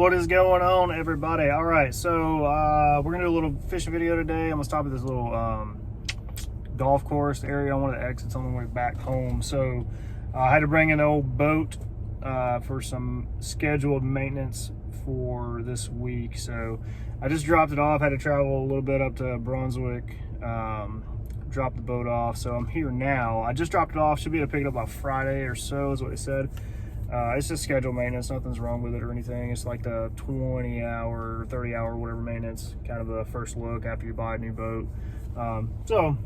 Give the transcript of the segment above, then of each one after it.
What is going on, everybody? All right, so we're gonna do a little fishing video today. I'm gonna stop at this little golf course area on one of the exits on the way back home. So I had to bring an old boat for some scheduled maintenance for this week. So I just dropped it off. Had to travel a little bit up to Brunswick, drop the boat off. So I'm here now. I just dropped it off. Should be able to pick it up by Friday or so, is what they said. It's just scheduled maintenance, nothing's wrong with it or anything. It's like the 20-hour, 30-hour, whatever maintenance, kind of a first look after you buy a new boat. So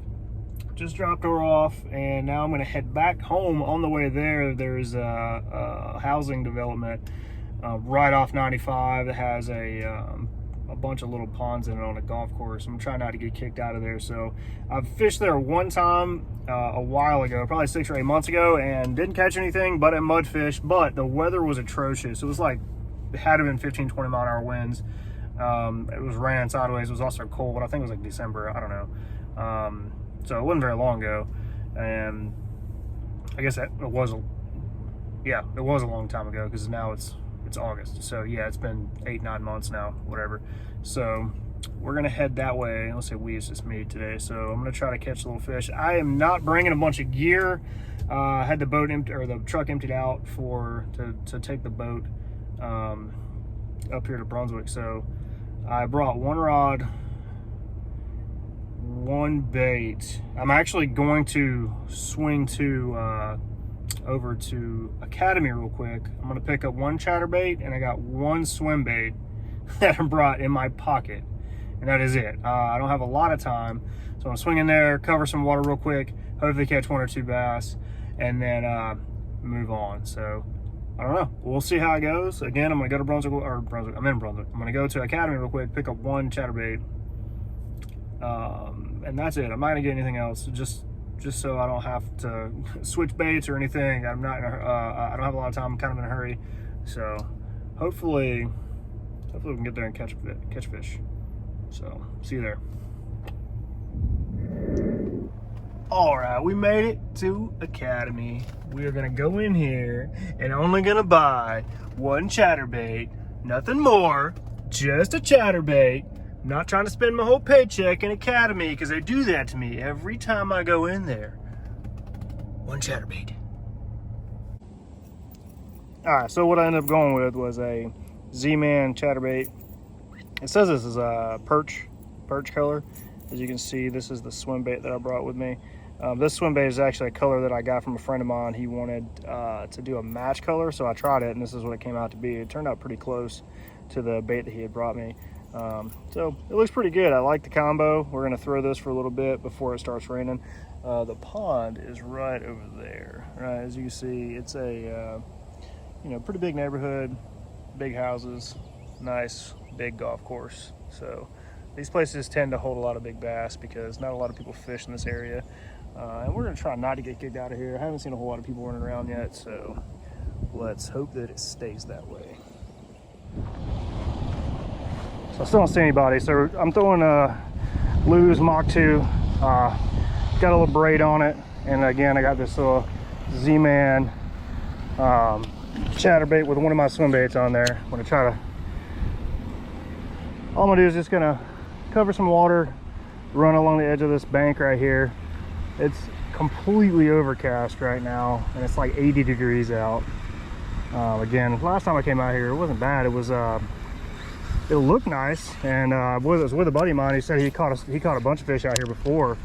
just dropped her off, and now I'm going to head back home. On the way there, there's a housing development right off 95 that has a bunch of little ponds in it on a golf course. I'm trying not to get kicked out of there. So I've fished there one time a while ago, probably 6 or 8 months ago, and didn't catch anything but a mudfish. But the weather was atrocious. It was like, it had to have been 15-20 mile-an-hour winds. It was raining sideways. It was also cold. I think it was like December, I don't know. So it wasn't very long ago, and I guess it was a long time ago, because now it's August. So yeah, it's been 8-9 months now, whatever. So we're gonna head that way. Let's say we, it's just me today. So I'm gonna try to catch a little fish. I am not bringing a bunch of gear. I had the boat empty, or the truck emptied out to take the boat up here to Brunswick. So I brought one rod, one bait. I'm actually going to swing to over to Academy real quick. I'm gonna pick up one chatterbait, and I got one swim bait that I brought in my pocket, and that is it. I don't have a lot of time, so I'm gonna swing in there, cover some water real quick, hopefully catch 1 or 2 bass, and then move on. So I don't know, we'll see how it goes. Again, I'm gonna go to Brunswick. I'm in Brunswick. I'm gonna go to Academy real quick, pick up one chatterbait, and that's it. I'm not gonna get anything else, just so I don't have to switch baits or anything. I'm not in a, I don't have a lot of time. I'm kind of in a hurry. So hopefully we can get there and catch fish. So see you there. All right, we made it to Academy. We are gonna go in here and only gonna buy one chatterbait, nothing more, just a chatterbait. I'm not trying to spend my whole paycheck in Academy, because they do that to me every time I go in there. One chatterbait. All right, so what I ended up going with was a Z-Man chatterbait. It says this is a perch color. As you can see, this is the swim bait that I brought with me. This swim bait is actually a color that I got from a friend of mine. He wanted to do a match color, so I tried it, and this is what it came out to be. It turned out pretty close to the bait that he had brought me. So it looks pretty good. I like the combo. We're gonna throw this for a little bit before it starts raining. The pond is right over there. Right, as you can see, it's a pretty big neighborhood, big houses, nice big golf course. So these places tend to hold a lot of big bass because not a lot of people fish in this area. And we're gonna try not to get kicked out of here. I haven't seen a whole lot of people running around yet, so let's hope that it stays that way. So I still don't see anybody, so I'm throwing a Lew's Mach 2. Got a little braid on it, and again, I got this little Z-Man chatterbait with one of my swim baits on there. I'm gonna try to, all I'm gonna do is just gonna cover some water, run along the edge of this bank right here. It's completely overcast right now, and it's like 80 degrees out. Again, last time I came out here, it wasn't bad. It was it looked nice, and I was with a buddy of mine. He said he caught a bunch of fish out here before.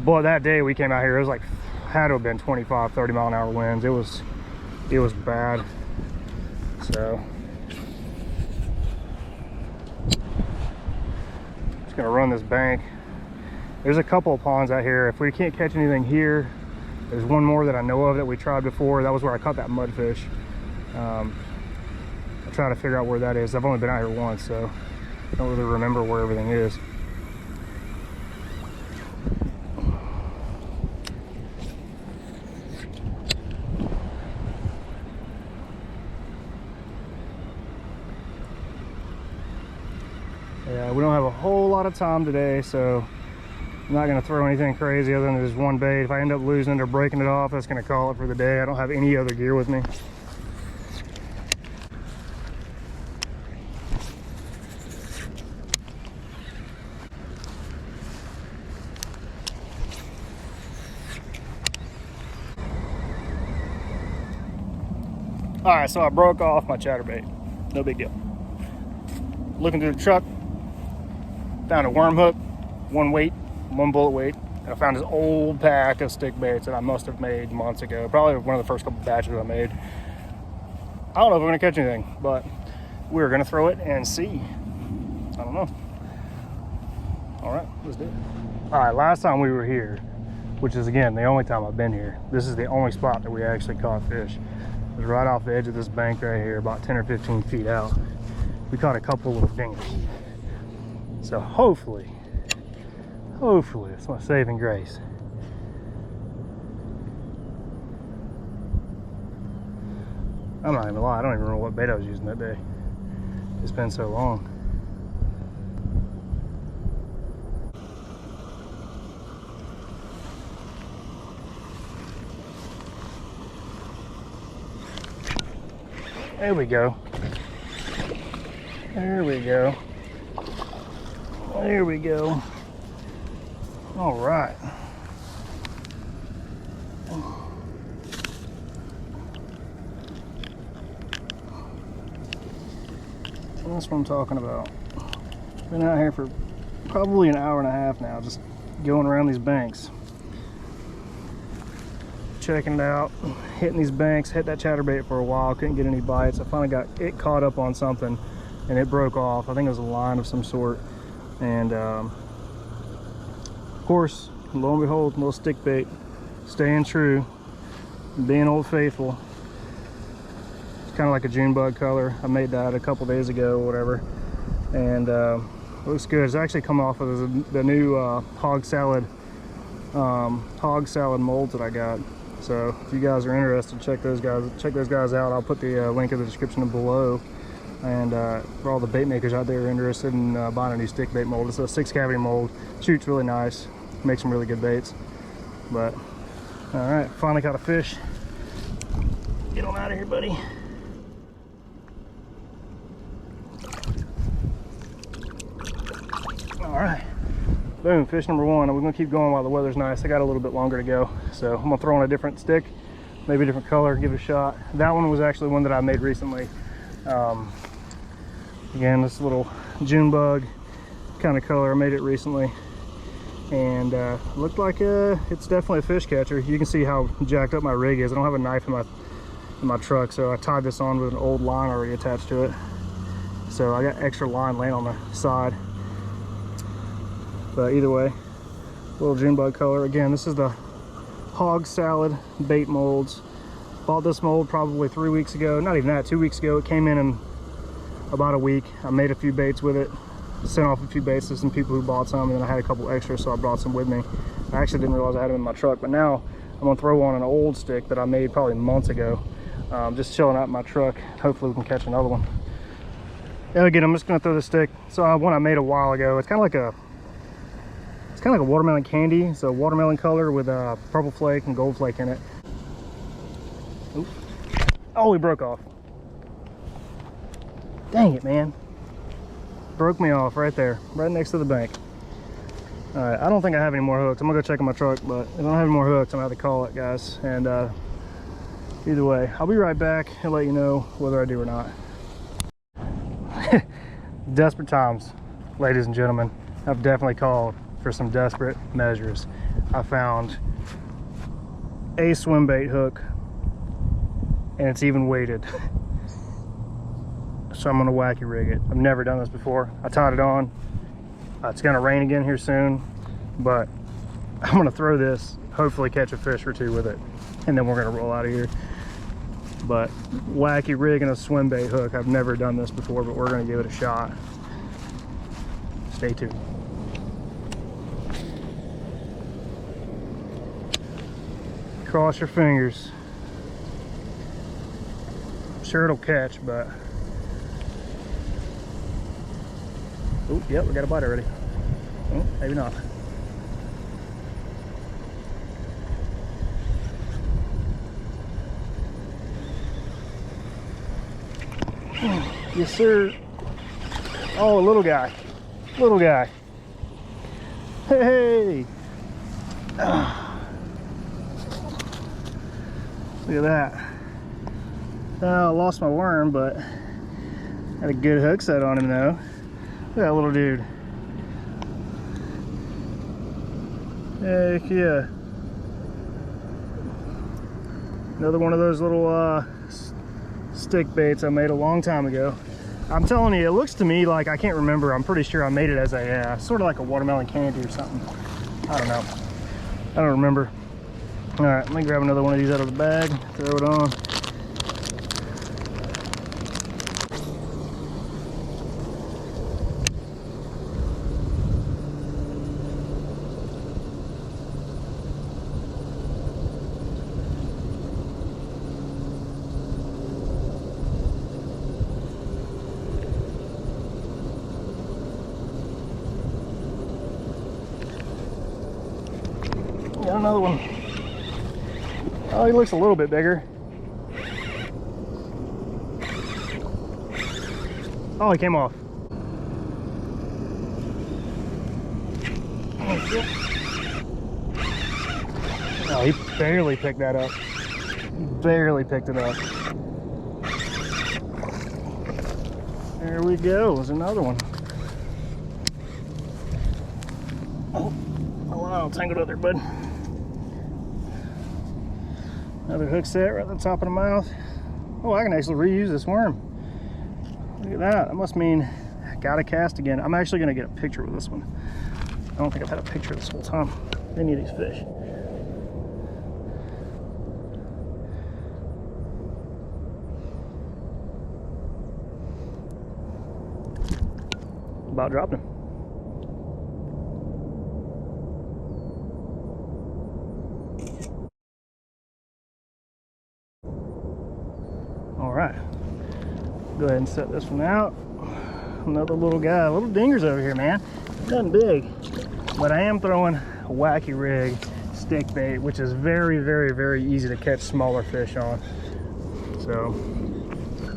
But that day we came out here, it was like, had to have been 25-30 mile-an-hour winds. It was bad. So just gonna run this bank. There's a couple of ponds out here. If we can't catch anything here, there's one more that I know of that we tried before. That was where I caught that mudfish. I'm trying to figure out where that is. I've only been out here once, so I don't really remember where everything is. Yeah, we don't have a whole lot of time today, so I'm not going to throw anything crazy other than just one bait. If I end up losing it or breaking it off, that's going to call it for the day. I don't have any other gear with me. All right, so I broke off my chatterbait. No big deal. Looking through the truck, found a worm hook, one weight, one bullet weight, and I found this old pack of stick baits that I must have made months ago. Probably one of the first couple batches I made. I don't know if we're gonna catch anything, but we're gonna throw it and see. I don't know. All right, let's do it. All right, last time we were here, which is again the only time I've been here, this is the only spot that we actually caught fish. It was right off the edge of this bank right here, about 10 or 15 feet out. We caught a couple little dingers. So hopefully it's my saving grace. I'm not even gonna lie, I don't even remember what bait I was using that day. It's been so long. There we go. There we go. There we go. All right. That's what I'm talking about. Been out here for probably an hour and a half now, just going around these banks. Checking it out, hitting these banks, hit that chatterbait for a while, couldn't get any bites. I finally got it caught up on something and it broke off. I think it was a line of some sort. And of course, lo and behold, little stick bait, staying true, being old faithful. It's kind of like a June bug color. I made that a couple days ago or whatever. And it looks good. It's actually come off of the new hog salad molds that I got. So if you guys are interested, check those guys out. I'll put the link in the description below. And for all the bait makers out there interested in buying a new stick bait mold, it's a 6 cavity mold. Shoots really nice, makes some really good baits. But all right, finally caught a fish. Get on out of here, buddy. All right, boom, fish number one. We're gonna keep going while the weather's nice. I got a little bit longer to go, so I'm gonna throw on a different stick, maybe a different color, give it a shot. That one was actually one that I made recently. Again, this little June bug kind of color, I made it recently, and looked like it's definitely a fish catcher. You can see how jacked up my rig is. I don't have a knife in my truck, so I tied this on with an old line already attached to it. So I got extra line laying on the side. But either way, little June bug color. Again, this is the hog salad bait molds. Bought this mold probably 3 weeks ago, not even that, 2 weeks ago. It came in about a week. I made a few baits with it, sent off a few baits to some people who bought some, and then I had a couple extras, so I brought some with me. I actually didn't realize I had them in my truck, but now I'm gonna throw on an old stick that I made probably months ago, just chilling out in my truck. Hopefully we can catch another one. And again, I'm just gonna throw the stick. So one I made a while ago. It's kind of like a watermelon candy. It's a watermelon color with a purple flake and gold flake in it. Oops. Oh, he broke off. Dang it, man. Broke me off right there, right next to the bank. All right, I don't think I have any more hooks. I'm gonna go check in my truck, but if I don't have any more hooks, I'm gonna have to call it, guys. And either way, I'll be right back and let you know whether I do or not. Desperate times, ladies and gentlemen. I've definitely called for some desperate measures. I found a swim bait hook, and it's even weighted. So I'm gonna wacky rig it. I've never done this before. I tied it on. It's gonna rain again here soon, but I'm gonna throw this, hopefully catch a fish or two with it, and then we're gonna roll out of here. But wacky rig and a swim bait hook, I've never done this before, but we're gonna give it a shot. Stay tuned. Cross your fingers. I'm sure it'll catch, but oh, yep, we got a bite already. Oh, maybe not. Yes, sir. Oh, a little guy. Little guy. Hey. Look at that. I lost my worm, but had a good hook set on him though. Look at that little dude. Heck yeah. Another one of those little stick baits I made a long time ago. I'm telling you, it looks to me like, I can't remember, I'm pretty sure I made it as a sort of like a watermelon candy or something. I don't know. I don't remember. All right, let me grab another one of these out of the bag, throw it on. Got another one. Oh, he looks a little bit bigger. Oh, he came off. Oh, he barely picked that up. Barely picked it up. There we go. There's another one. Oh, wow, tangled up there, bud. Another hook set right at the top of the mouth. Oh, I can actually reuse this worm. Look at that. That must mean I gotta cast again. I'm actually gonna get a picture with this one. I don't think I've had a picture this whole time. Any of these fish. About dropped him. All right, go ahead and set this one out. Another little guy, little dingers over here, man. Nothing big, but I am throwing a Wacky Rig stick bait, which is very, very, very easy to catch smaller fish on. So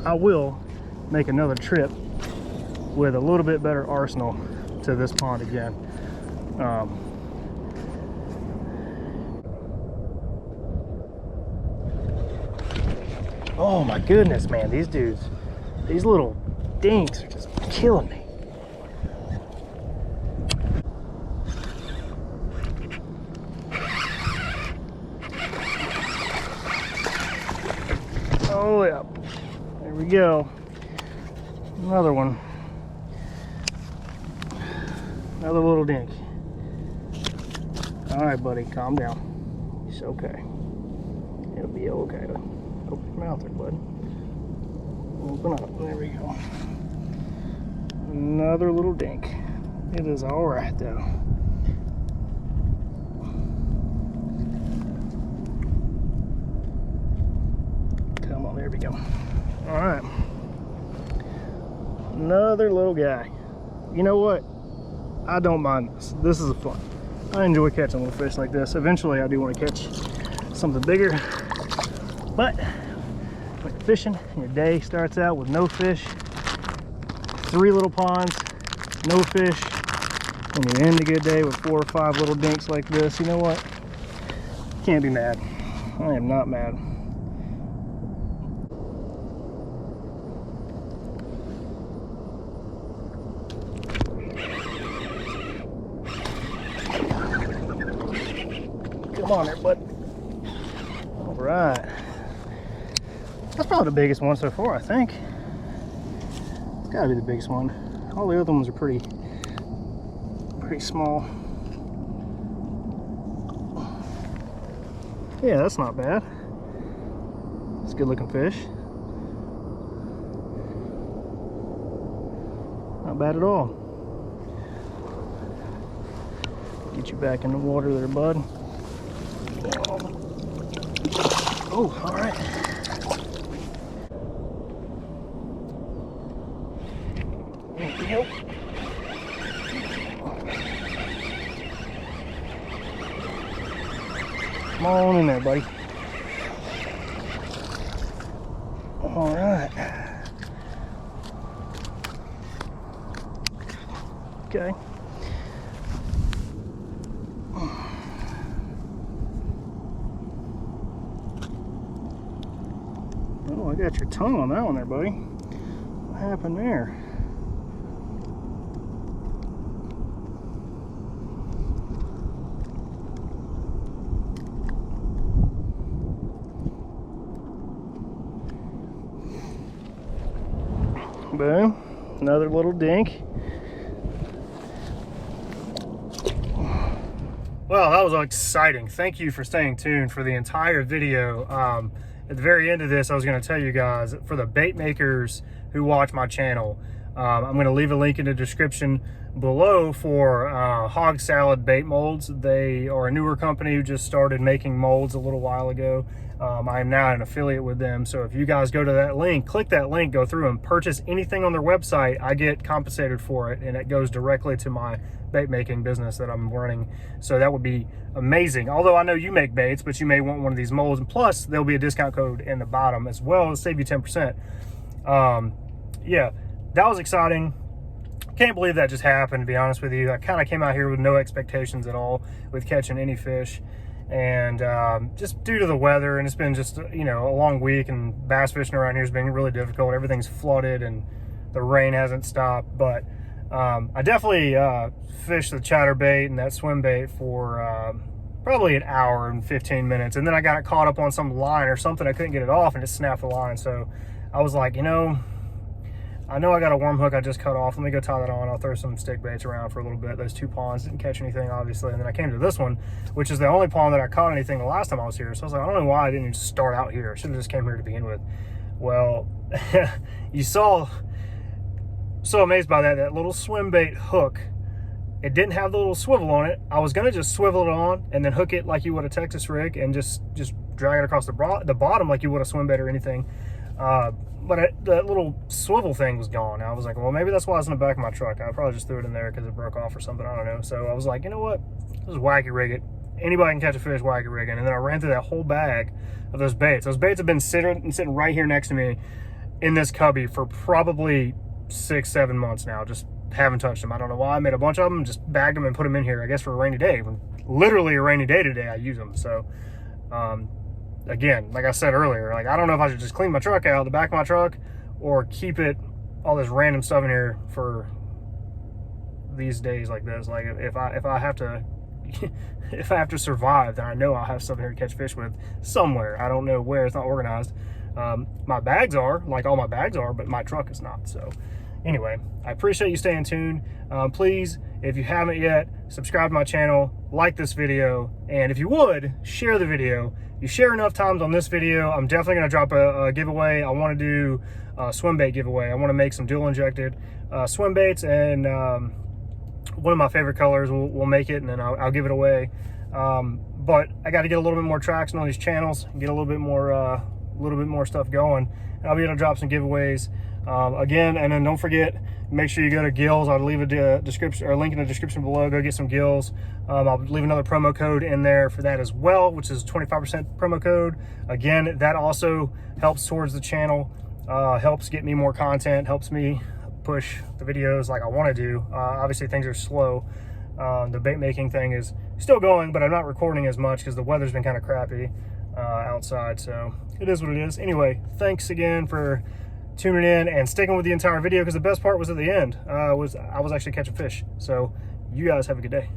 I will make another trip with a little bit better arsenal to this pond again. Oh my goodness, man, these dudes, these little dinks are just killing me. Oh yeah, there we go. Another one. Another little dink. All right, buddy, calm down. It's okay. It'll be okay. Open your mouth there, bud. Open up. There we go. Another little dink. It is all right, though. Come on, there we go. All right. Another little guy. You know what? I don't mind this. This is fun. I enjoy catching little fish like this. Eventually, I do want to catch something bigger. But when you're fishing and your day starts out with no fish, 3 little ponds, no fish, and you end a good day with 4 or 5 little dinks like this, you know what? Can't be mad. I am not mad. Come on there, bud. All right. That's probably the biggest one so far, I think. It's gotta be the biggest one. All the other ones are pretty small. Yeah, that's not bad. It's a good looking fish. Not bad at all. Get you back in the water there, bud. Oh, all right. There we go. Come on in there, buddy. All right. Okay. Oh, I got your tongue on that one there, buddy. What happened there? Boom, another little dink. Well, that was exciting. Thank you for staying tuned for the entire video. At the very end of this, I was going to tell you guys, for the bait makers who watch my channel, I'm going to leave a link in the description below for Hog Salad bait molds. They are a newer company who just started making molds a little while ago. I am now an affiliate with them, so if you guys go to that link, click that link, go through and purchase anything on their website, I get compensated for it, and it goes directly to my bait making business that I'm running. So that would be amazing. Although I know you make baits, but you may want one of these molds, and plus there'll be a discount code in the bottom as well to save you 10%. Yeah, that was exciting. Can't believe that just happened, to be honest with you. I kind of came out here with no expectations at all with catching any fish, and just due to the weather, and it's been just, you know, a long week, and bass fishing around here has been really difficult. Everything's flooded and the rain hasn't stopped, but I definitely fished the chatterbait and that swim bait for probably an hour and 15 minutes, and then I got it caught up on some line or something. I couldn't get it off and it snapped the line, so I was like, you know I got a worm hook I just cut off. Let me go tie that on. I'll throw some stick baits around for a little bit. Those two ponds didn't catch anything, obviously. And then I came to this one, which is the only pond that I caught anything the last time I was here. So I was like, I don't know why I didn't just start out here. I should have just came here to begin with. Well, you saw, so amazed by that little swim bait hook. It didn't have the little swivel on it. I was gonna just swivel it on and then hook it like you would a Texas rig and just drag it across the bottom like you would a swim bait or anything. But that little swivel thing was gone. I was like, well, maybe that's why it's in the back of my truck. I probably just threw it in there because it broke off or something. I don't know. So I was like, you know what? Let's wacky rig it. Anybody can catch a fish wacky rigging. And then I ran through that whole bag of those baits. Those baits have been sitting right here next to me in this cubby for probably 6-7 months now. Just haven't touched them. I don't know why. I made a bunch of them, just bagged them and put them in here, I guess for a rainy day. Literally a rainy day today, I use them. So, again, like I said earlier, like I don't know if I should just clean my truck out, the back of my truck, or keep it all this random stuff in here for these days like this. Like if I have to if I have to survive, then I know I'll have stuff in here to catch fish with somewhere. I don't know where. It's not organized. My bags are, like all my bags are, but my truck is not. So anyway, I appreciate you staying tuned. Please, if you haven't yet, subscribe to my channel, like this video, and if you would, share the video. You share enough times on this video, I'm definitely going to drop a giveaway. I want to do a swim bait giveaway. I want to make some dual injected swim baits, and one of my favorite colors will make it, and then I'll give it away. But I got to get a little bit more traction on these channels, and get a little bit more stuff going, and I'll be able to drop some giveaways again. And then don't forget, make sure you go to Gills. I'll leave a description or a link in the description below. Go get some Gills. I'll leave another promo code in there for that as well, which is 25% promo code. Again, that also helps towards the channel, helps get me more content, helps me push the videos like I want to do. Obviously things are slow. The bait making thing is still going, but I'm not recording as much because the weather's been kind of crappy outside, so it is what it is. Anyway, thanks again for tuning in and sticking with the entire video, because the best part was at the end. I was actually catching fish. So you guys have a good day.